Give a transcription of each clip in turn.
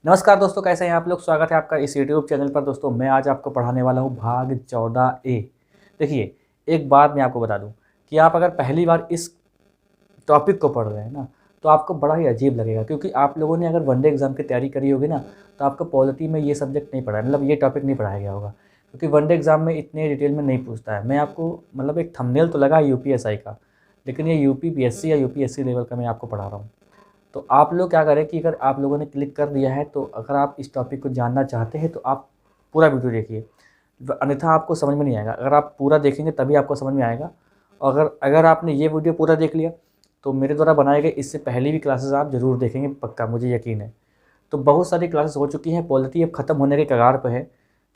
नमस्कार दोस्तों, कैसे हैं आप लोग। स्वागत है आपका इस यूट्यूब चैनल पर। दोस्तों मैं आज आपको पढ़ाने वाला हूँ भाग 14A। देखिए, एक बात मैं आपको बता दूँ कि आप अगर पहली बार इस टॉपिक को पढ़ रहे हैं ना, तो आपको बड़ा ही अजीब लगेगा, क्योंकि आप लोगों ने अगर वनडे एग्जाम की तैयारी करी होगी ना, तो आपको पॉलिटी में ये सब्जेक्ट नहीं पढ़ा है, मतलब ये टॉपिक नहीं पढ़ाया गया होगा, क्योंकि वनडे एग्जाम में इतने डिटेल में नहीं पूछता है। मैं आपको मतलब एक थंबनेल तो लगा है यूपीएसआई का, लेकिन ये यूपीपीएससी या यूपीएससी लेवल का मैं आपको पढ़ा रहा हूँ। तो आप लोग क्या करें कि अगर आप लोगों ने क्लिक कर दिया है, तो अगर आप इस टॉपिक को जानना चाहते हैं तो आप पूरा वीडियो देखिए, अन्यथा आपको समझ में नहीं आएगा। अगर आप पूरा देखेंगे तभी आपको समझ में आएगा। और अगर आपने ये वीडियो पूरा देख लिया, तो मेरे द्वारा बनाए गए इससे पहले भी क्लासेस आप ज़रूर देखेंगे, पक्का, मुझे यकीन है। तो बहुत सारी क्लासेस हो चुकी हैं, पॉलिटी अब ख़त्म होने के कगार पर है,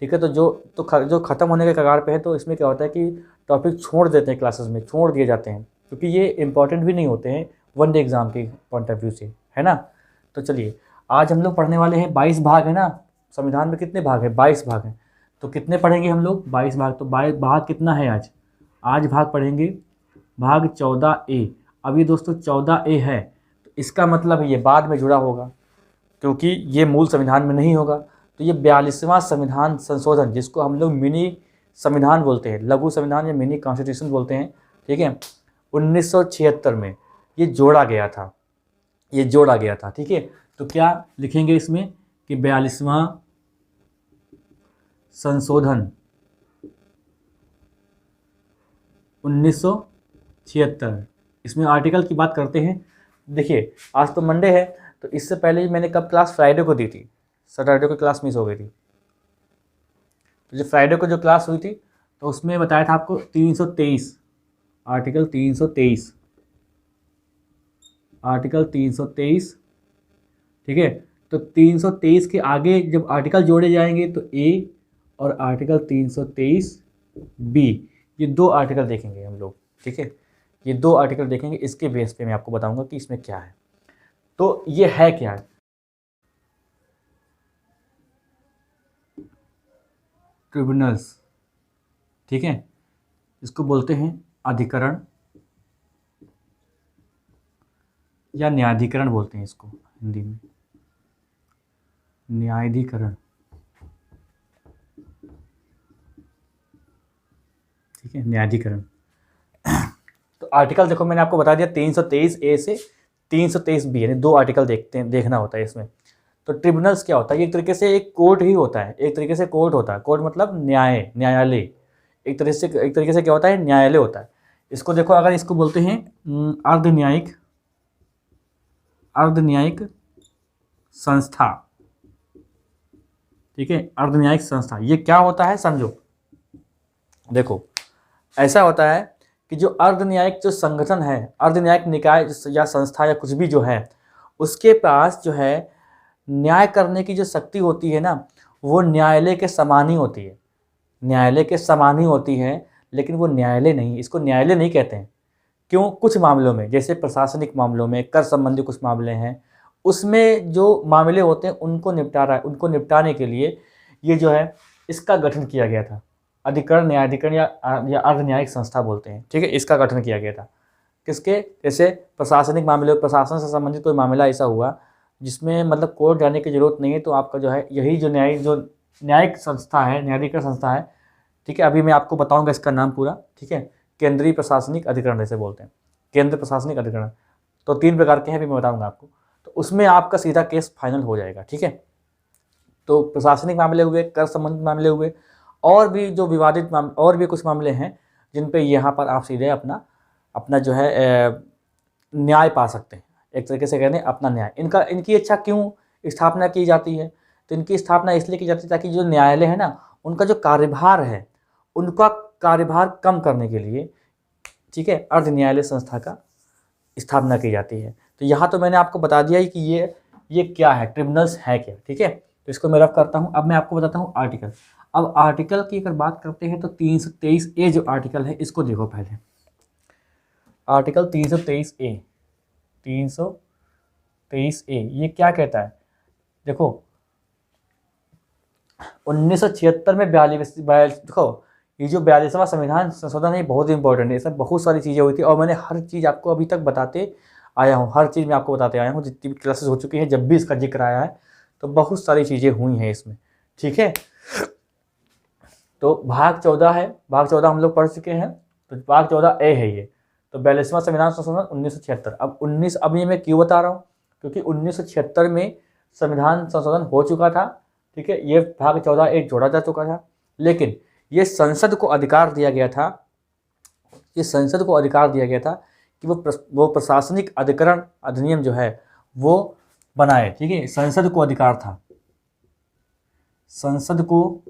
ठीक है। तो जो ख़त्म होने के कगार पे है, तो इसमें क्या होता है कि टॉपिक छोड़ देते हैं, क्लासेस में छोड़ दिए जाते हैं, क्योंकि ये इंपॉर्टेंट भी नहीं होते हैं वनडे एग्ज़ाम के पॉइंट ऑफ व्यू से, है ना। तो चलिए, आज हम लोग पढ़ने वाले हैं 22 भाग, है ना। संविधान में कितने भाग हैं? 22 भाग हैं। तो कितने पढ़ेंगे हम लोग? 22 भाग। तो 22 भाग कितना है आज? आज भाग पढ़ेंगे भाग 14A। अब ये दोस्तों 14A है, तो इसका मतलब ये बाद में जुड़ा होगा, क्योंकि ये मूल संविधान में नहीं होगा। तो ये 42वां संविधान संशोधन, जिसको हम लोग मिनी संविधान बोलते हैं, लघु संविधान या मिनी कॉन्स्टिट्यूशन बोलते हैं, ठीक है, 1976 में ये जोड़ा गया था, ठीक है। तो क्या लिखेंगे इसमें कि 42वां संशोधन 1976। इसमें आर्टिकल की बात करते हैं। देखिए, आज तो मंडे है, तो इससे पहले मैंने कब क्लास फ्राइडे को दी थी, सैटरडे को क्लास मिस हो गई थी। तो जो फ्राइडे को जो क्लास हुई थी, तो उसमें बताया था आपको 323, आर्टिकल 323, आर्टिकल 323, ठीक है। तो 323 के आगे जब आर्टिकल जोड़े जाएंगे, तो ए और आर्टिकल 323B, ये दो आर्टिकल देखेंगे हम लोग, ठीक है। ये दो आर्टिकल देखेंगे, इसके बेस पे मैं आपको बताऊंगा कि इसमें क्या है। तो ये है क्या? ट्रिब्यूनल्स, ठीक है, इसको बोलते हैं अधिकरण या न्यायाधिकरण बोलते हैं इसको हिंदी में, न्यायाधिकरण, ठीक है, न्यायाधिकरण। तो आर्टिकल देखो, मैंने आपको बता दिया 323A से 323B, यानी दो आर्टिकल देखना होता है इसमें। तो ट्रिब्यूनल्स क्या होता है? एक तरीके से एक कोर्ट ही होता है, एक तरीके से कोर्ट होता है। कोर्ट मतलब न्यायालय, एक तरीके से क्या होता है? न्यायालय होता है। इसको देखो, अगर इसको बोलते हैं अर्धन्यायिक संस्था, ठीक है, अर्धन्यायिक संस्था। ये क्या होता है समझो। देखो, ऐसा होता है कि जो अर्धन्यायिक जो संगठन है, अर्धन्यायिक निकाय या संस्था या कुछ भी जो है, उसके पास जो है न्याय करने की जो शक्ति होती है ना, वो न्यायालय के समान ही होती है, न्यायालय के समान ही होती है। लेकिन वो न्यायालय नहीं, इसको न्यायालय नहीं कहते हैं। क्यों? कुछ मामलों में, जैसे प्रशासनिक मामलों में, कर संबंधी कुछ मामले हैं, उसमें जो मामले होते हैं उनको निपटाने के लिए ये जो है इसका गठन किया गया था। अधिकरण, न्यायाधिकरण या अर्धन्यायिक संस्था बोलते हैं, ठीक है। इसका गठन किया गया था किसके? जैसे प्रशासनिक मामले, प्रशासन से संबंधित कोई मामला ऐसा हुआ जिसमें मतलब कोर्ट जाने की जरूरत नहीं है, तो आपका जो है यही जो न्यायिक संस्था है, न्यायाधिकरण संस्था है, ठीक है। अभी मैं आपको बताऊंगा इसका नाम पूरा, ठीक है। केंद्रीय प्रशासनिक अधिकरण जैसे बोलते हैं, केंद्र प्रशासनिक अधिकरण। तो 3 प्रकार के हैं, भी मैं बताऊंगा आपको। तो उसमें आपका सीधा केस फाइनल हो जाएगा, ठीक है। तो प्रशासनिक मामले हुए, कर संबंधित मामले हुए, और भी जो विवादित और भी कुछ मामले हैं जिन पे यहाँ पर आप सीधे अपना जो है न्याय पा सकते हैं। एक तरीके से कहते हैं अपना न्याय। इनकी अच्छा क्यों स्थापना की जाती है? तो इनकी स्थापना इसलिए की जाती है ताकि जो न्यायालय है ना, उनका जो कार्यभार है, उनका कार्यभार कम करने के लिए, ठीक है, अर्ध न्यायालय संस्था का स्थापना की जाती है। तो यहाँ तो मैंने आपको बता दिया ही कि ये क्या है, ट्रिब्यूनल्स है क्या, ठीक है। तो इसको मैं रफ करता हूँ। अब मैं आपको बताता हूँ आर्टिकल। अब आर्टिकल की अगर बात करते हैं, तो 323A जो आर्टिकल है, इसको देखो पहले। आर्टिकल 323A, 323A ये क्या कहता है? देखो, 1976 में देखो, ये जो 42वां संविधान संशोधन है, बहुत इंपॉर्टेंट है। इसमें बहुत सारी चीज़ें हुई थी, और मैंने हर चीज़ आपको अभी तक बताते आया हूँ, हर चीज़ मैं आपको बताते आया हूँ, जितनी भी क्लासेस हो चुकी हैं, जब भी इसका जिक्र आया है, तो बहुत सारी चीज़ें हुई हैं इसमें, ठीक है। तो भाग 14 है, भाग 14 हम लोग पढ़ चुके हैं, तो भाग 14 ए है ये। तो 42वां संविधान संशोधन 1976। अब ये मैं क्यों बता रहा हूँ, क्योंकि 1976 में संविधान संशोधन हो चुका था, ठीक है। ये भाग 14 ए जोड़ा जा चुका था, लेकिन ये संसद को अधिकार दिया गया था, ये संसद को अधिकार दिया गया था कि वो प्रशासनिक अधिकरण अधिनियम जो है वो बनाए, ठीक है। संसद को अधिकार था, संसद को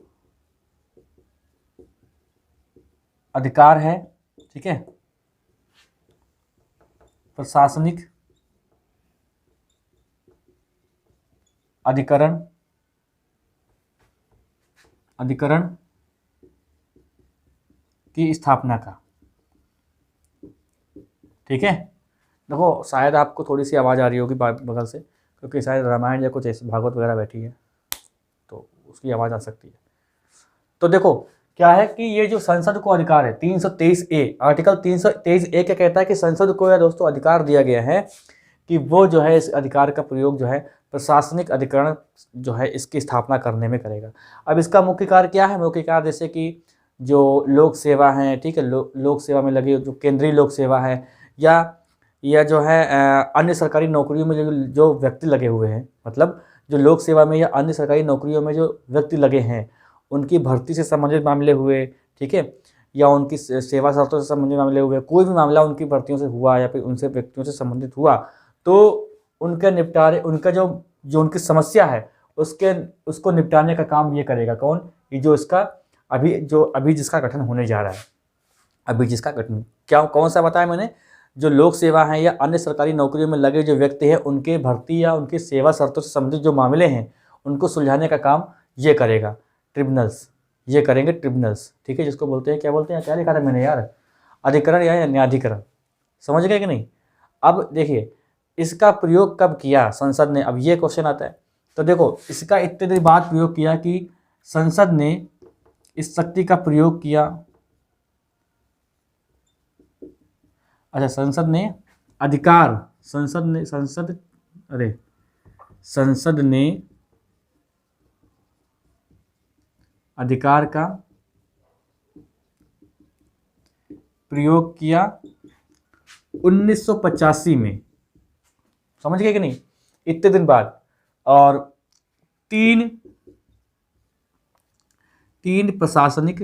अधिकार है, ठीक है, प्रशासनिक अधिकरण की स्थापना का, ठीक है। देखो शायद आपको थोड़ी सी आवाज़ आ रही होगी बगल से, क्योंकि शायद रामायण या कुछ ऐसे भागवत वगैरह बैठी है तो उसकी आवाज़ आ सकती है। तो देखो क्या है कि ये जो संसद को अधिकार है 323 ए, आर्टिकल 323 ए क्या कहता है कि संसद को यह दोस्तों अधिकार दिया गया है कि वो जो है इस अधिकार का प्रयोग जो है प्रशासनिक अधिकरण जो है इसकी स्थापना करने में करेगा। अब इसका मुख्य कार्य क्या है, मुख्य कार्य जैसे कि जो लोक सेवा है, ठीक है, लोक सेवा में लगे जो केंद्रीय लोक सेवा है या जो है अन्य सरकारी नौकरियों में जो व्यक्ति लगे हुए हैं, मतलब जो लोक सेवा में या अन्य सरकारी नौकरियों में जो व्यक्ति लगे हैं उनकी भर्ती से संबंधित मामले हुए, ठीक है, या उनकी सेवा शर्तों से संबंधित मामले हुए, कोई भी मामला उनकी भर्तियों से हुआ या फिर उनसे व्यक्तियों से संबंधित हुआ तो उनका निपटारे, उनका जो उनकी समस्या है उसको निपटाने का काम ये करेगा कौन, ये जो इसका अभी जिसका गठन होने जा रहा है, अभी जिसका गठन कौन सा बताया मैंने, जो लोक सेवा है या अन्य सरकारी नौकरियों में लगे जो व्यक्ति हैं उनके भर्ती या उनकी सेवा शर्तों से संबंधित जो मामले हैं उनको सुलझाने का काम ये करेगा ट्रिब्यूनल्स, ये करेंगे ट्रिब्यूनल्स, ठीक है, जिसको बोलते हैं, क्या बोलते हैं, क्या लिखा था मैंने यार, अधिकरण या न्यायाधिकरण, समझ गए कि नहीं। अब देखिए इसका प्रयोग कब किया संसद ने, अब ये क्वेश्चन आता है। तो देखो इसका इतने देर बाद प्रयोग किया कि संसद ने इस शक्ति का प्रयोग किया, अच्छा संसद ने अधिकार का प्रयोग किया 1985 में, समझ गए कि नहीं, इतने दिन बाद। और तीन प्रशासनिक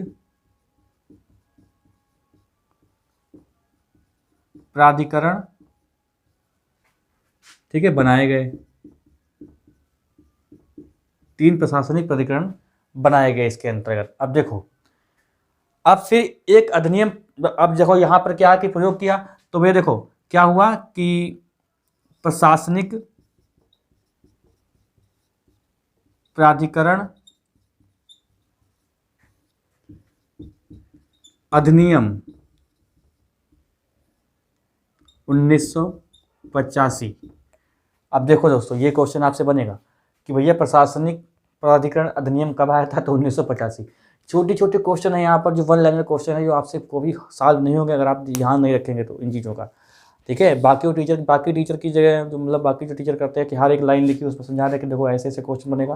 प्राधिकरण, ठीक है, बनाए गए, 3 प्रशासनिक प्राधिकरण बनाए गए इसके अंतर्गत। अब देखो अब फिर एक अधिनियम, अब देखो यहाँ पर क्या कि प्रयोग किया, तो ये देखो क्या हुआ कि प्रशासनिक प्राधिकरण अधिनियम 1985। अब देखो दोस्तों ये क्वेश्चन आपसे बनेगा कि भैया प्रशासनिक प्राधिकरण अधिनियम कब आया था, तो 1985। छोटे छोटे क्वेश्चन है यहाँ पर, जो वन लाइनर क्वेश्चन है, जो आपसे कोई सॉल्व नहीं होंगे अगर आप ध्यान नहीं रखेंगे तो इन चीज़ों का, ठीक है। बाकी टीचर की जगह जो मतलब बाकी जो टीचर करते हैं कि हर एक लाइन लिखी उसमें समझा रहे कि देखो ऐसे ऐसे क्वेश्चन बनेगा,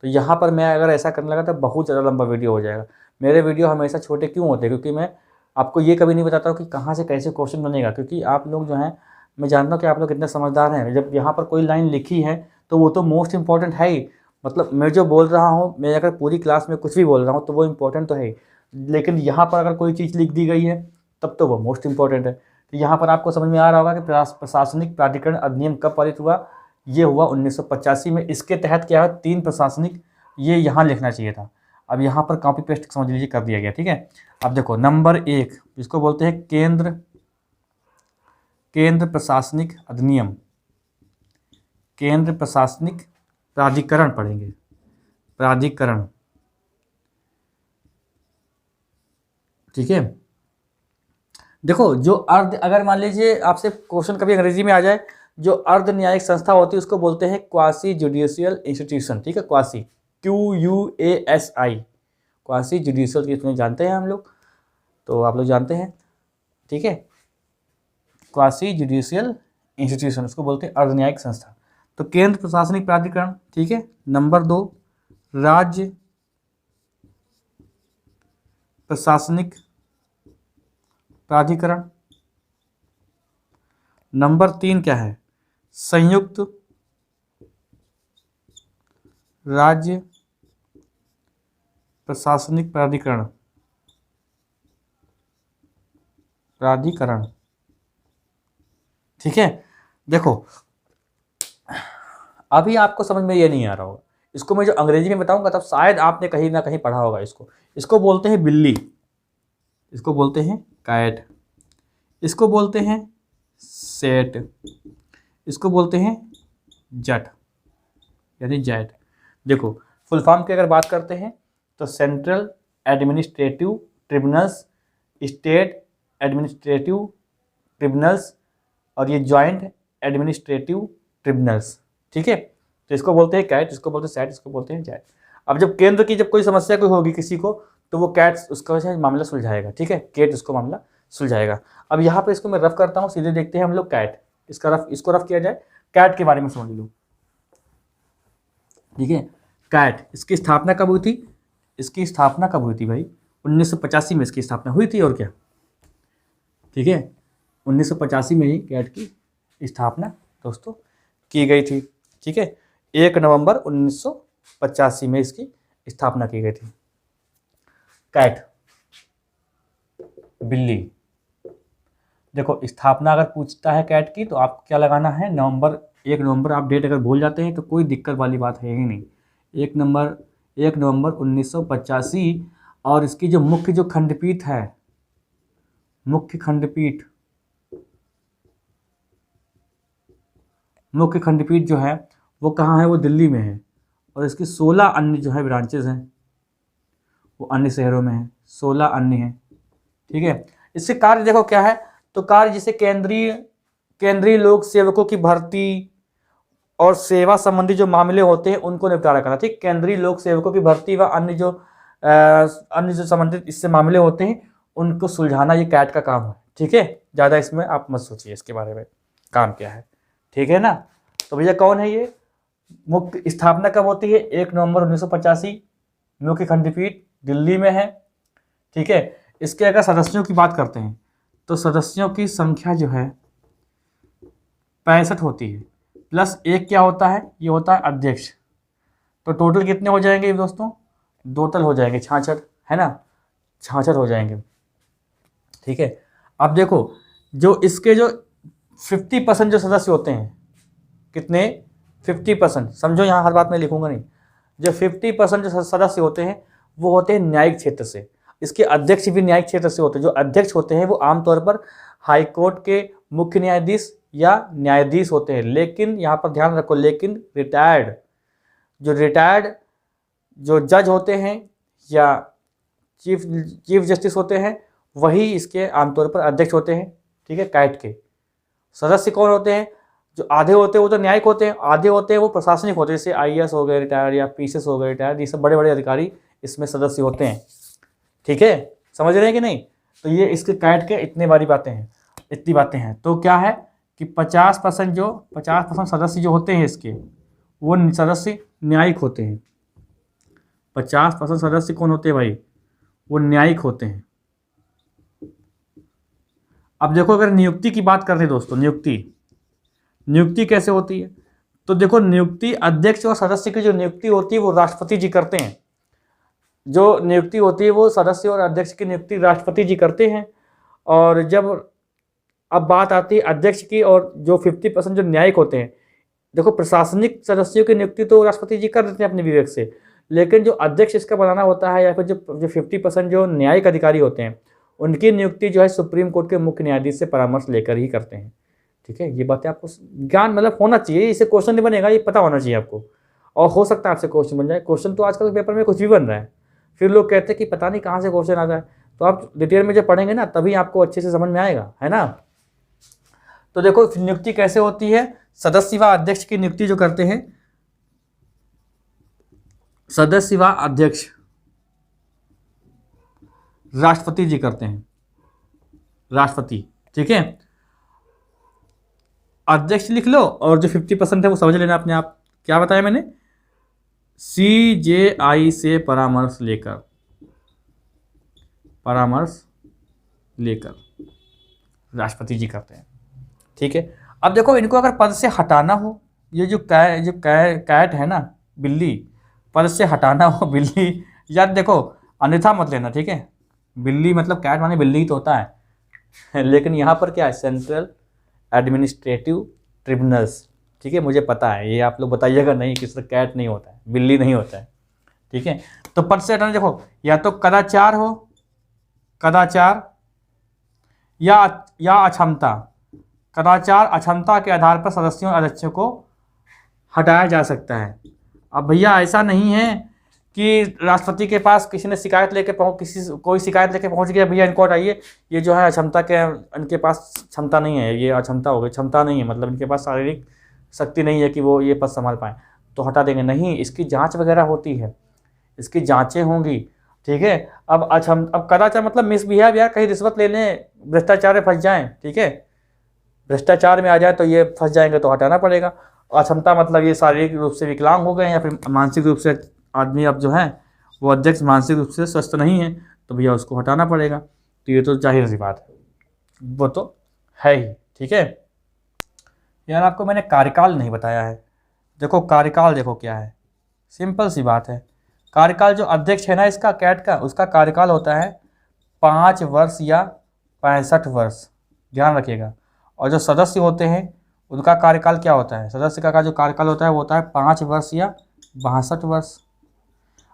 तो यहाँ पर मैं अगर ऐसा करने लगा तो बहुत ज़्यादा लंबा वीडियो हो जाएगा। मेरे वीडियो हमेशा छोटे क्यों होते हैं, क्योंकि मैं आपको ये कभी नहीं बताता हूँ कि कहाँ से कैसे क्वेश्चन बनेगा, क्योंकि आप लोग जो हैं, मैं जानता हूँ कि आप लोग कितने समझदार हैं। जब यहाँ पर कोई लाइन लिखी है तो वो तो मोस्ट इंपॉर्टेंट है ही, मतलब मैं जो बोल रहा हूँ, मैं अगर पूरी क्लास में कुछ भी बोल रहा हूँ तो वो इम्पोर्टेंट तो है ही, लेकिन यहाँ पर अगर कोई चीज़ लिख दी गई है तब तो वो मोस्ट इंपॉर्टेंट है। तो यहाँ पर आपको समझ में आ रहा होगा कि प्रशासनिक प्राधिकरण अधिनियम कब पारित हुआ, ये हुआ 1985 में। इसके तहत क्या है, 3 प्रशासनिक, ये यहाँ लिखना चाहिए था, अब यहाँ पर कॉपी पेस्ट समझ लीजिए कर दिया गया, ठीक है। अब देखो नंबर 1 जिसको बोलते हैं केंद्र प्रशासनिक अधिनियम, केंद्र प्रशासनिक प्राधिकरण पढ़ेंगे, प्राधिकरण, ठीक है। देखो जो अगर मान लीजिए आपसे क्वेश्चन कभी अंग्रेजी में आ जाए, जो अर्ध न्यायिक संस्था होती है उसको बोलते हैं क्वासी जुडिशियल इंस्टीट्यूशन, ठीक है, क्वासी, QUASI, क्वासी जुडिशियल की जानते हैं हम लोग, तो आप लोग जानते हैं, ठीक है, क्वासी जुडिशियल इंस्टीट्यूशन उसको बोलते हैं अर्ध न्यायिक संस्था। तो केंद्र प्रशासनिक प्राधिकरण, ठीक है। नंबर 2 राज्य प्रशासनिक प्राधिकरण। नंबर 3 क्या है? संयुक्त राज्य प्रशासनिक प्राधिकरण, ठीक है। देखो अभी आपको समझ में ये नहीं आ रहा होगा, इसको मैं जो अंग्रेजी में बताऊंगा तब शायद आपने कहीं ना कहीं पढ़ा होगा। इसको बोलते हैं बिल्ली, इसको बोलते हैं कैट, इसको बोलते हैं सेट, इसको बोलते हैं जट यानी जैट। देखो फुल फॉर्म की अगर बात करते हैं तो central administrative tribunals, state administrative tribunals और ये जॉइंट एडमिनिस्ट्रेटिव ट्रिब्यूनल्स, ठीक है। तो इसको बोलते हैं कैट, इसको बोलते हैं सेट, इसको बोलते हैं जैट। अब जब केंद्र की जब कोई समस्या कोई होगी किसी को तो वो कैट उसका मामला सुलझाएगा, ठीक है। केट उसको मामला सुलझाएगा। अब यहाँ पे इसको मैं रफ करता हूँ, सीधे देखते हैं हम लोग कैट, इसको रफ किया जाए। कैट के बारे में समझ लो, ठीक है। कैट इसकी स्थापना कब हुई थी? इसकी स्थापना कब हुई थी भाई? 1985 में इसकी स्थापना हुई थी, और क्या, ठीक है। 1985 में ही कैट की स्थापना दोस्तों की गई थी, ठीक है। 1 नवंबर 1985 में इसकी स्थापना की गई थी। कैट बिल्ली। देखो स्थापना अगर पूछता है कैट की तो आपको क्या लगाना है? नवंबर, 1 नवंबर। आप डेट अगर भूल जाते हैं तो कोई दिक्कत वाली बात है ही नहीं। 1 नवंबर 1985। और इसकी जो मुख्य जो खंडपीठ है, मुख्य खंडपीठ जो है वो कहाँ है? वो दिल्ली में है। और इसकी 16 अन्य जो है ब्रांचेज हैं वो अन्य शहरों में हैं, 16 अन्य हैं, ठीक है। इससे कार्य देखो क्या है, तो कार्य जैसे केंद्रीय लोक सेवकों की भर्ती और सेवा संबंधी जो मामले होते हैं उनको निपटारा करना, ठीक। केंद्रीय लोक सेवकों की भर्ती व अन्य जो संबंधित इससे मामले होते हैं उनको सुलझाना ये कैट का काम है, ठीक है। ज़्यादा इसमें आप मत सोचिए इसके बारे में, काम क्या है, ठीक है ना। तो भैया कौन है ये? मुख्य स्थापना कब होती है? 1 नवंबर 1985। मुख्य खंडपीठ दिल्ली में है, ठीक है। इसके अगर सदस्यों की बात करते हैं तो सदस्यों की संख्या जो है 65 होती है, प्लस एक क्या होता है? ये होता है अध्यक्ष। तो टोटल कितने हो जाएंगे दोस्तों? टोटल हो जाएंगे 66, है ना, 66 हो जाएंगे, ठीक है। अब देखो जो इसके जो 50% जो सदस्य होते हैं, कितने? 50%। समझो यहाँ हर बात में लिखूंगा नहीं। जो 50% जो सदस्य होते हैं वो होते हैं न्यायिक क्षेत्र से। इसके अध्यक्ष भी न्यायिक क्षेत्र से होते हैं। जो अध्यक्ष होते हैं वो आमतौर पर हाई कोर्ट के मुख्य न्यायाधीश या न्यायाधीश होते हैं। लेकिन यहाँ पर ध्यान रखो, लेकिन रिटायर्ड जो जज होते हैं या चीफ जस्टिस होते हैं वही इसके आमतौर पर अध्यक्ष होते हैं, ठीक है। कैट के सदस्य कौन होते हैं? जो आधे होते हैं वो तो न्यायिक होते हैं, आधे होते हैं वो प्रशासनिक होते हैं, जैसे IAS हो गए रिटायर्ड या PCS हो गए रिटायर्ड, ये सब बड़े बड़े अधिकारी इसमें सदस्य होते हैं, ठीक है। समझ रहे हैं कि नहीं? तो ये इसके कैट के इतनी बातें हैं। तो क्या है कि 50% सदस्य जो होते हैं इसके वो सदस्य न्यायिक होते हैं। 50% सदस्य कौन होते हैं भाई? वो न्यायिक होते हैं। अब देखो अगर नियुक्ति की बात करते हैं दोस्तों, नियुक्ति कैसे होती है? तो देखो नियुक्ति अध्यक्ष और सदस्य की जो नियुक्ति होती है वो राष्ट्रपति जी करते हैं। जो नियुक्ति होती है वो सदस्य और अध्यक्ष की नियुक्ति राष्ट्रपति जी करते हैं। और जब अब बात आती है अध्यक्ष की और जो 50% जो न्यायिक होते हैं, देखो प्रशासनिक सदस्यों की नियुक्ति तो राष्ट्रपति जी कर देते हैं अपने विवेक से, लेकिन जो अध्यक्ष इसका बनाना होता है या फिर जो 50% जो न्यायिक अधिकारी होते हैं उनकी नियुक्ति जो है सुप्रीम कोर्ट के मुख्य न्यायाधीश से परामर्श लेकर ही करते हैं, ठीक है। ये बातें आपको ज्ञान मतलब होना चाहिए, इससे क्वेश्चन नहीं बनेगा, ये पता होना चाहिए आपको। और हो सकता है आपसे क्वेश्चन बन जाए। क्वेश्चन तो आजकल पेपर में कुछ भी बन रहा है, फिर लोग कहते हैं कि पता नहीं कहाँ से क्वेश्चन आता है। तो आप डिटेल में जब पढ़ेंगे ना तभी आपको अच्छे से समझ में आएगा, है ना। तो देखो नियुक्ति कैसे होती है? सदस्य व अध्यक्ष की नियुक्ति जो करते हैं, सदस्य व अध्यक्ष राष्ट्रपति जी करते हैं, राष्ट्रपति, ठीक है। अध्यक्ष लिख लो और जो 50% है वो समझ लेना अपने आप। क्या बताया मैंने? CJI से परामर्श लेकर राष्ट्रपति जी करते हैं। ठीक है, अब देखो इनको अगर पद से हटाना हो, ये जो कैट है ना, बिल्ली, पद से हटाना हो बिल्ली, याद देखो अन्यथा मत लेना, ठीक है। बिल्ली मतलब कैट माने बिल्ली ही तो होता है लेकिन यहाँ पर क्या है? सेंट्रल एडमिनिस्ट्रेटिव ट्रिब्यूनल्स, ठीक है। मुझे पता है, ये आप लोग बताइएगा नहीं कि सर कैट नहीं होता है, बिल्ली नहीं होता है, ठीक है। तो पद से हटाना देखो, या तो कदाचार हो, कदाचार या अक्षमता। कदाचार अक्षमता के आधार पर सदस्यों और अध्यक्षों को हटाया जा सकता है। अब भैया ऐसा नहीं है कि राष्ट्रपति के पास किसी ने शिकायत लेके कोई शिकायत लेके पहुंच गया, भैया इनको हटाइए, ये जो है अक्षमता के, इनके पास क्षमता नहीं है, ये अक्षमता हो गई, क्षमता नहीं है मतलब इनके पास शारीरिक शक्ति नहीं है कि वो ये पद संभाल पाएँ, तो हटा देंगे। नहीं, इसकी जाँच वगैरह होती है, इसकी जाँचें होंगी, ठीक है। अब कदाचार मतलब मिसबिहेव, यार कहीं रिश्वत ले लें, भ्रष्टाचार में फंस जाएँ, ठीक है, भ्रष्टाचार में आ जाए तो ये फंस जाएंगे, तो हटाना पड़ेगा। अक्षमता मतलब ये शारीरिक रूप से विकलांग हो गए या फिर मानसिक रूप से आदमी अब जो है वो अध्यक्ष मानसिक रूप से स्वस्थ नहीं है, तो भैया उसको हटाना पड़ेगा। तो ये तो जाहिर सी बात है, वो तो है ही, ठीक है। यार आपको मैंने कार्यकाल नहीं बताया है। देखो कार्यकाल देखो क्या है, सिंपल सी बात है। कार्यकाल जो अध्यक्ष है ना इसका, कैट का, उसका कार्यकाल होता है 5 वर्ष या 65 वर्ष, ध्यान रखिएगा। और जो सदस्य होते हैं उनका कार्यकाल क्या होता है? सदस्य का जो कार्यकाल होता है वो होता है 5 वर्ष या 62 वर्ष।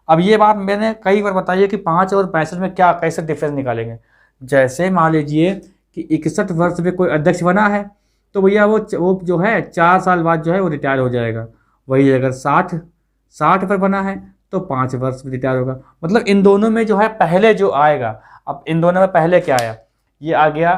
अब ये बात मैंने कई बार बताई है कि 5 और 65 में क्या कैसे डिफरेंस निकालेंगे। जैसे मान लीजिए कि 61 वर्ष में कोई अध्यक्ष बना है, तो भैया वो जो है 4 साल बाद जो है वो रिटायर हो जाएगा। वही अगर 60 पर बना है तो 5 वर्ष में रिटायर होगा। मतलब इन दोनों में जो है पहले जो आएगा, अब इन दोनों में पहले क्या आया? ये आ गया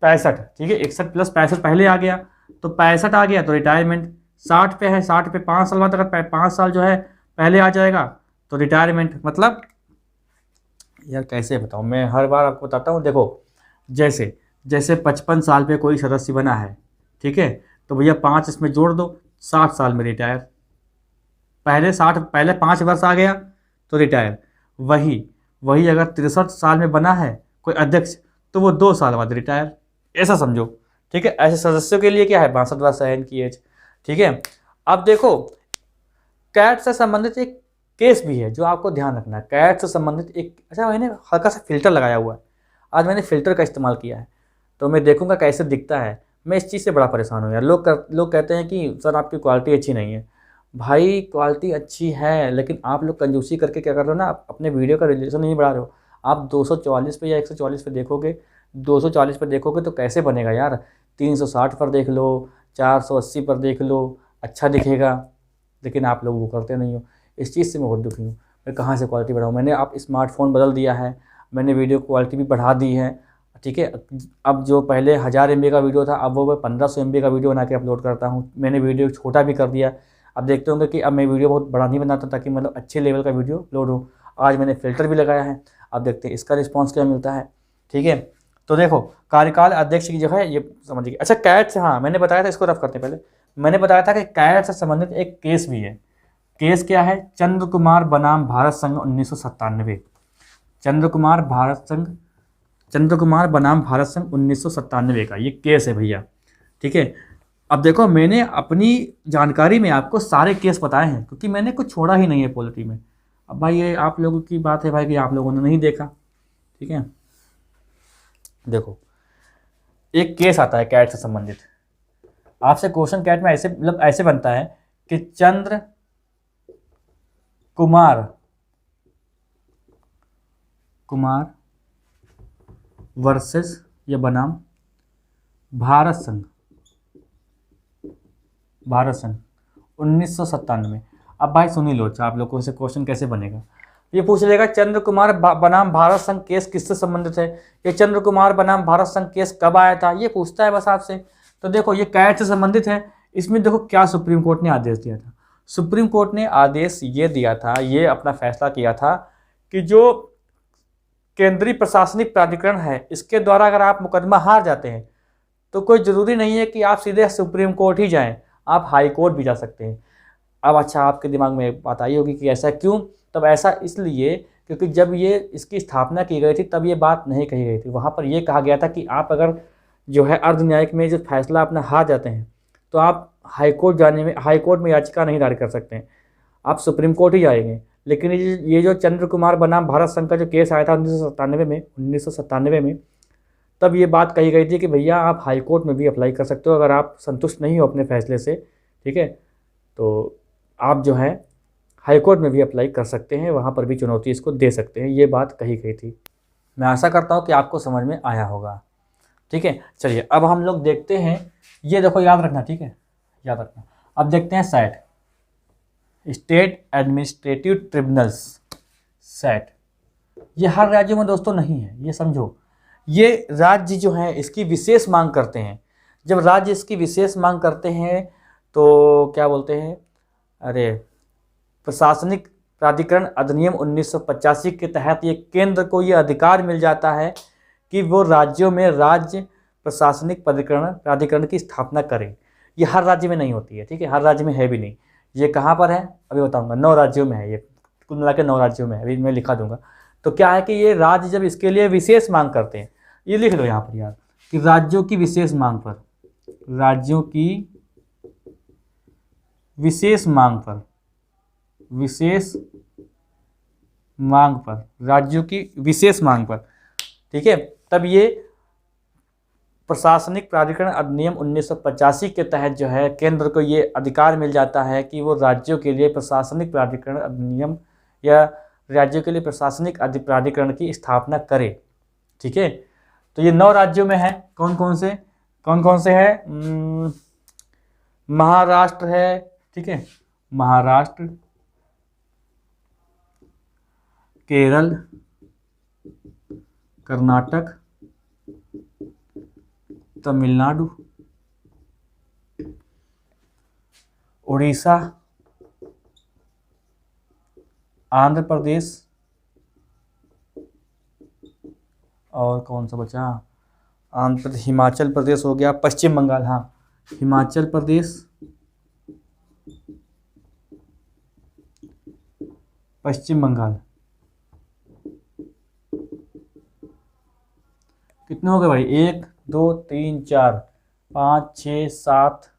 65, ठीक है, 61 प्लस 65 पहले आ गया, तो 65 आ गया तो रिटायरमेंट। 60 पे है, 60 पे 5 साल बाद अगर 5 साल जो है पहले आ जाएगा तो रिटायरमेंट। मतलब यार कैसे बताऊँ, मैं हर बार आपको बताता हूँ। देखो जैसे 55 साल पे कोई सदस्य बना है, ठीक है, तो भैया 5 इसमें जोड़ दो, 60 साल में रिटायर। पहले 5 वर्ष आ गया तो रिटायर। वही अगर 63 साल में बना है कोई अध्यक्ष, तो वो 2 साल बाद रिटायर, ऐसा समझो, ठीक है। ऐसे सदस्यों के लिए क्या है? 62 वर्ष है इनकी एज, ठीक है। अब देखो कैट से संबंधित एक केस भी है जो आपको ध्यान रखना है। कैट से संबंधित एक, अच्छा मैंने हल्का सा फिल्टर लगाया हुआ है, आज मैंने फिल्टर का इस्तेमाल किया है, तो मैं देखूंगा कैसे दिखता है। मैं इस चीज़ से बड़ा परेशान हूँ यार। लोग कहते हैं कि सर आपकी क्वालिटी अच्छी नहीं है। भाई क्वालिटी अच्छी है, लेकिन आप लोग कंजूसी करके क्या कर रहे हो ना, अपने वीडियो का रिलेशन नहीं बढ़ा रहे हो। आप 244 पे या 144 पे देखोगे, 240 पर देखोगे तो कैसे बनेगा यार? 360 पर देख लो, 480 पर देख लो, अच्छा दिखेगा। लेकिन आप लोग वो करते नहीं हो। इस चीज़ से मैं बहुत दुखी हूँ। मैं कहाँ से क्वालिटी बढ़ाऊँ? मैंने अब स्मार्टफोन बदल दिया है, मैंने वीडियो क्वालिटी भी बढ़ा दी है, ठीक है। अब जो पहले 1000 MB का वीडियो था, अब वो मैं 1500 MB का वीडियो बना के अपलोड करता हूँ। मैंने वीडियो छोटा भी कर दिया। अब देखते होंगे कि अब मैं वीडियो बहुत बड़ा नहीं बनाता ताकि मतलब अच्छे लेवल का वीडियो लोड हो। आज मैंने फ़िल्टर भी लगाया है, अब देखते हैं इसका रिस्पॉन्स क्या मिलता है, ठीक है। तो देखो कार्यकाल अध्यक्ष की जो है ये समझिए। अच्छा कैट से, हाँ मैंने बताया था, इसको रफ करते हैं पहले। मैंने बताया था कि कैट से संबंधित एक केस भी है। केस क्या है? चंद्र कुमार बनाम भारत संघ 1997। चंद्र कुमार बनाम भारत संघ 1997 का ये केस है भैया, ठीक है। अब देखो मैंने अपनी जानकारी में आपको सारे केस बताए हैं, क्योंकि मैंने कुछ छोड़ा ही नहीं है पॉलिटी में। अब भाई ये आप लोगों की बात है भाई कि आप लोगों ने नहीं देखा, ठीक है। देखो एक केस आता है कैट से संबंधित, आपसे क्वेश्चन कैट में ऐसे मतलब ऐसे बनता है कि चंद्र कुमार वर्सेस या बनाम भारत संघ 1997। अब भाई सुनी लो, आप लोगों से क्वेश्चन कैसे बनेगा। ये पूछ लेगा चंद्र कुमार बनाम भारत संघ केस किससे संबंधित है, ये चंद्र कुमार बनाम भारत संघ केस कब आया था, ये पूछता है बस आपसे। तो देखो ये कैट से संबंधित है। इसमें देखो क्या सुप्रीम कोर्ट ने आदेश दिया था। सुप्रीम कोर्ट ने आदेश ये दिया था, ये अपना फैसला किया था कि जो केंद्रीय प्रशासनिक प्राधिकरण है इसके द्वारा अगर आप मुकदमा हार जाते हैं तो कोई ज़रूरी नहीं है कि आप सीधे सुप्रीम कोर्ट ही जाएं, आप हाई कोर्ट भी जा सकते हैं। अब अच्छा, आपके दिमाग में एक बात आई होगी कि ऐसा क्यों? तब ऐसा इसलिए क्योंकि जब ये इसकी स्थापना की गई थी तब ये बात नहीं कही गई थी। वहाँ पर ये कहा गया था कि आप अगर जो है अर्ध न्यायिक में जो फैसला अपना हार जाते हैं तो आप हाई कोर्ट में याचिका नहीं दायर कर सकते हैं, आप सुप्रीम कोर्ट ही जाएंगे। लेकिन ये जो चंद्र कुमार बनाम भारत संघ का जो केस आया था 1997 में, तब ये बात कही गई थी कि भैया आप हाई कोर्ट में भी अप्लाई कर सकते हो, अगर आप संतुष्ट नहीं हो अपने फैसले से, ठीक है, तो आप जो है हाई कोर्ट में भी अप्लाई कर सकते हैं, वहाँ पर भी चुनौती इसको दे सकते हैं। ये बात कही गई थी। मैं आशा करता हूँ कि आपको समझ में आया होगा। ठीक है, चलिए अब हम लोग देखते हैं, ये देखो याद रखना, ठीक है, याद रखना। अब देखते हैं SAT, state administrative tribunals, SAT. ये हर राज्यों में दोस्तों नहीं है, ये समझो। ये राज्य जो है इसकी विशेष मांग करते हैं। जब राज्य इसकी विशेष मांग करते हैं तो क्या बोलते हैं, अरे प्रशासनिक प्राधिकरण अधिनियम 1985 के तहत ये केंद्र को ये अधिकार मिल जाता है कि वो राज्यों में राज्य प्रशासनिक प्राधिकरण की स्थापना करें। ये हर राज्य में नहीं होती है, ठीक है, हर राज्य में है भी नहीं। ये कहाँ पर है अभी बताऊंगा, 9 राज्यों में है, ये कुल मिला के 9 राज्यों में है, अभी मैं लिखा दूंगा। तो क्या है कि ये राज्य जब इसके लिए विशेष मांग करते हैं, ये लिख लो यहाँ पर यार कि राज्यों की विशेष मांग पर, राज्यों की विशेष मांग पर, विशेष मांग पर, राज्यों की विशेष मांग पर, ठीक है, तब ये प्रशासनिक प्राधिकरण अधिनियम 1985 के तहत जो है केंद्र को ये अधिकार मिल जाता है कि वो राज्यों के लिए प्रशासनिक प्राधिकरण अधिनियम या राज्यों के लिए प्रशासनिक प्राधिकरण की स्थापना करे। ठीक है, तो ये 9 राज्यों में है। कौन कौन से है? महाराष्ट्र है, ठीक है, महाराष्ट्र, केरल, कर्नाटक, तमिलनाडु, उड़ीसा, आंध्र प्रदेश, और कौन सा बचा? आंध्र प्रदेश, हिमाचल प्रदेश हो गया, पश्चिम बंगाल, हाँ हिमाचल प्रदेश, पश्चिम बंगाल। कितने हो गए भाई? 1 2 3 4 5 6 7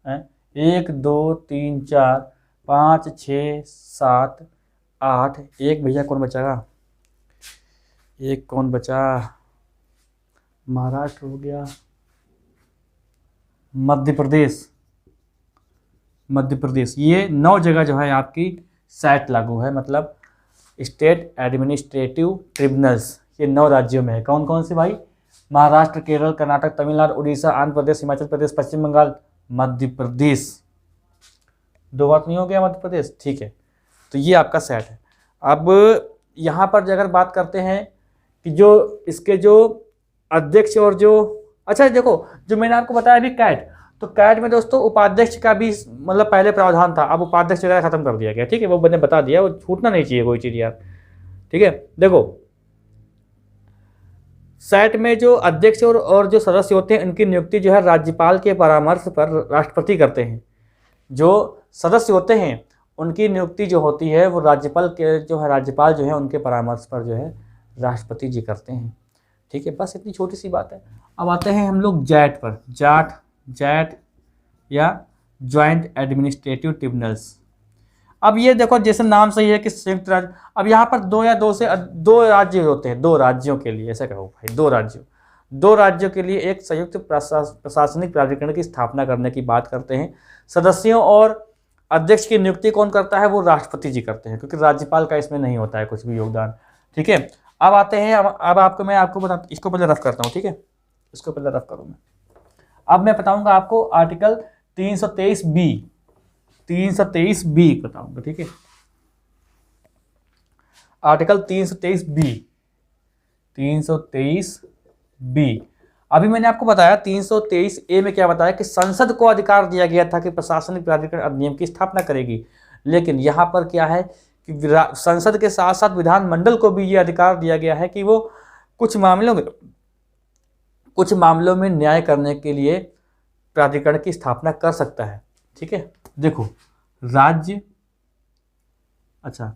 हैं, 1 2 3 4 5 6 7 8। एक भैया कौन बचागा? एक कौन बचा? महाराष्ट्र हो गया, मध्य प्रदेश। ये 9 जगह जो है आपकी सैट लागू है, मतलब स्टेट एडमिनिस्ट्रेटिव ट्रिब्यूनल्स। ये 9 राज्यों में है। कौन कौन से भाई? महाराष्ट्र, केरल, कर्नाटक, तमिलनाडु, उड़ीसा, आंध्र प्रदेश, हिमाचल प्रदेश, पश्चिम बंगाल, मध्य प्रदेश। 2 बात नहीं हो गया मध्य प्रदेश, ठीक है। तो ये आपका सैट है। अब यहाँ पर अगर बात करते हैं कि जो इसके जो अध्यक्ष और जो, अच्छा देखो जो मैंने आपको बताया अभी कैट, तो कैट में दोस्तों उपाध्यक्ष का भी मतलब पहले प्रावधान था, अब उपाध्यक्ष वगैरह खत्म कर दिया गया, ठीक है, वो मैंने बता दिया, वो छूटना नहीं चाहिए कोई चीज़ यार, ठीक है। देखो सैट में जो अध्यक्ष और जो सदस्य होते हैं उनकी नियुक्ति जो है राज्यपाल के परामर्श पर राष्ट्रपति करते हैं। जो सदस्य होते हैं उनकी नियुक्ति जो होती है वो राज्यपाल जो है उनके परामर्श पर जो है राष्ट्रपति जी करते हैं, ठीक है। बस इतनी छोटी सी बात है। अब आते हैं हम लोग जैट पर, जैट या ज्वाइंट एडमिनिस्ट्रेटिव ट्रिब्यूनल्स। अब ये देखो जैसे नाम सही है कि संयुक्त राज्य, अब यहाँ पर 2 या 2 से 2 राज्य होते हैं, 2 राज्यों के लिए, ऐसा कहो भाई, 2 राज्यों के लिए एक संयुक्त प्रशासनिक प्राधिकरण की स्थापना करने की बात करते हैं। सदस्यों और अध्यक्ष की नियुक्ति कौन करता है? वो राष्ट्रपति जी करते हैं, क्योंकि राज्यपाल का इसमें नहीं होता है कुछ भी योगदान, ठीक है। अब आते हैं, अब मैं आपको बता, इसको पहले रफ करता हूँ, ठीक है, इसको पहले रफ करूँ मैं। अब मैं बताऊंगा आपको आर्टिकल 323B बताऊंगा, ठीक है। Article 323B। अभी मैंने आपको बताया 323A में क्या बताया कि संसद को अधिकार दिया गया था कि प्रशासनिक प्राधिकरण अधिनियम की स्थापना करेगी, लेकिन यहाँ पर क्या है कि संसद के साथ साथ विधानमंडल को भी ये अधिकार दिया गया है कि वो कुछ मामलों में कुछ मामलों में न्याय करने के लिए प्राधिकरण की स्थापना कर सकता है। ठीक है, देखो राज्य, अच्छा,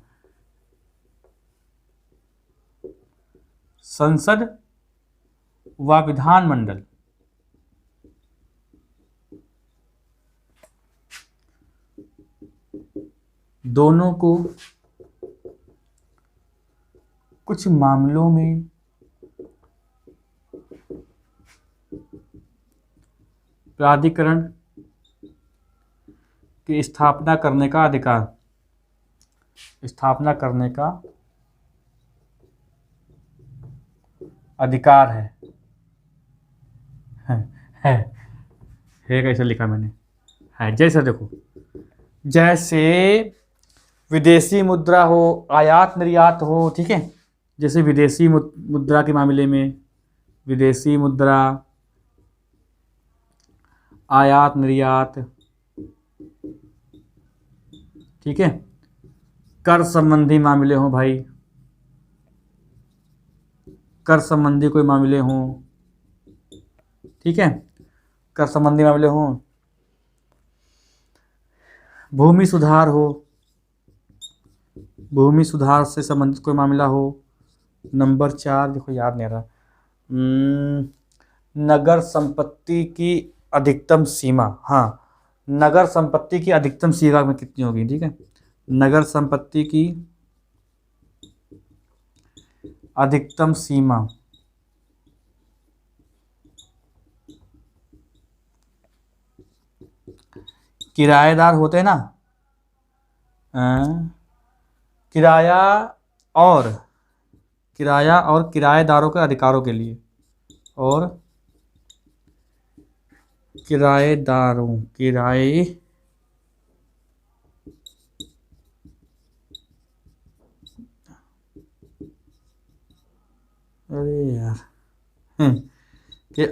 संसद व विधानमंडल दोनों को कुछ मामलों में प्राधिकरण की स्थापना करने का अधिकार, स्थापना करने का अधिकार है है कैसे लिखा मैंने, है। जैसे देखो, जैसे विदेशी मुद्रा हो, आयात निर्यात हो, ठीक है, जैसे विदेशी मुद्रा के मामले में विदेशी मुद्रा, आयात निर्यात, ठीक है, कर संबंधी मामले हों भाई, कर संबंधी कोई मामले हों, ठीक है, कर संबंधी मामले हों, भूमि सुधार हो, भूमि सुधार से संबंधित कोई मामला हो। नंबर 4 देखो, याद नहीं आ रहा, नगर संपत्ति की अधिकतम सीमा, हाँ, नगर संपत्ति की अधिकतम सीमा में कितनी होगी, ठीक है, नगर संपत्ति की अधिकतम सीमा, किराएदार होते हैं ना, किराया और किराएदारों के अधिकारों के लिए, और किराएदारों अरे यार के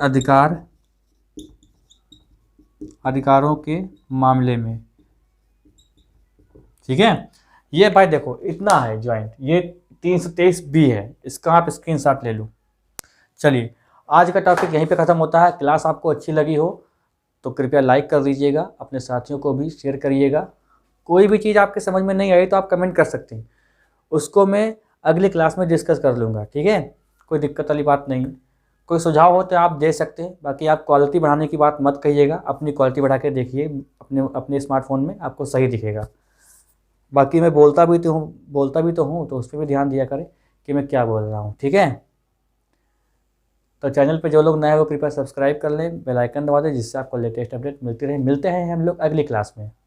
अधिकारों के मामले में, ठीक है। ये भाई देखो इतना है ज्वाइंट, ये 323 बी है, इसका आप स्क्रीनशॉट ले लो। चलिए, आज का टॉपिक यहीं पे ख़त्म होता है। क्लास आपको अच्छी लगी हो तो कृपया लाइक कर दीजिएगा, अपने साथियों को भी शेयर करिएगा। कोई भी चीज़ आपके समझ में नहीं आई तो आप कमेंट कर सकते हैं, उसको मैं अगली क्लास में डिस्कस कर लूँगा, ठीक है, कोई दिक्कत वाली बात नहीं। कोई सुझाव हो तो आप दे सकते हैं, बाकी आप क्वालिटी बढ़ाने की बात मत कहिएगा, अपनी क्वालिटी बढ़ा के देखिए, अपने स्मार्टफोन में आपको सही दिखेगा। बाकी मैं बोलता भी तो हूँ तो उस पर भी ध्यान दिया करें कि मैं क्या बोल रहा हूँ, ठीक है। तो चैनल पे जो लोग नए हैं वो कृपया सब्सक्राइब कर लें, बेल आइकन दबा दें, जिससे आपको लेटेस्ट अपडेट मिलती रहे। मिलते हैं हम लोग अगली क्लास में।